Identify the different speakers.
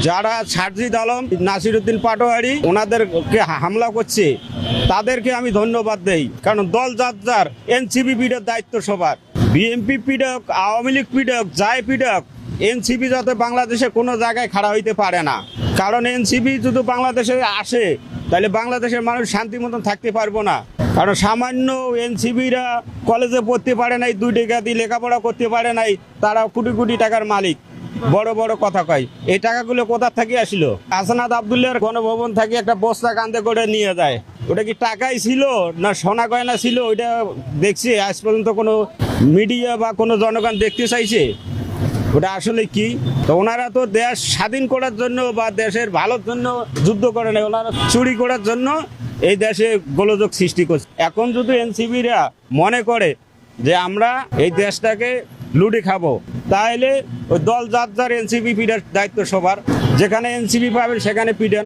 Speaker 1: যারা সারজিদ আলম, নাসিরউদ্দিন পাটোয়ারি ওনাদেরকে হামলা করছে, তাদেরকে আমি ধন্যবাদ দেই। কারণ দল যার এনসিপি পিডক দায়িত্ব সবার। বিএনপি পিডক, আওয়ামী লীগ পিডক, যাই পিডক, এনসিপি যাতে বাংলাদেশে কোনো জায়গায় খাড়া হইতে পারে না। কারণ এনসিপি যদি বাংলাদেশে আসে তাহলে বাংলাদেশের মানুষ শান্তি মতন থাকতে পারবো না। কারণ সামান্য এনসিপিরা কলেজে পড়তে পারে নাই, 2 টাকা দিয়ে লেখাপড়া করতে পারে নাই, তারা কোটি কোটি টাকার মালিক। বড় বড় কথা কয়, এই টাকাগুলো কোথা থেকে আসলো? হাসানাত আব্দুল্লাহর গণভবন থেকে একটা বস্তা কান্দে করে নিয়ে যায়। ওটা কি টাকাই ছিল না সোনা গয়না ছিল? ওইটা দেখছি আজ পর্যন্ত কোনো মিডিয়া বা কোনো জনগণ দেখতে চাইছে ওটা আসলে কি? তো ওনারা তো দেশ স্বাধীন করার জন্য বা দেশের ভালোর জন্য যুদ্ধ করে না, ওনারা চুরি করার জন্য এই দেশে গোলযোগ সৃষ্টি করছে। এখন যদি এনসিপিরা মনে করে যে আমরা এই দেশটাকে লুটে খাবো, তাহলে ওই দল যার এনসিপি পিডার দায়িত্ব সবার। যেখানে এনসিপি পাবেন সেখানে পিডেন।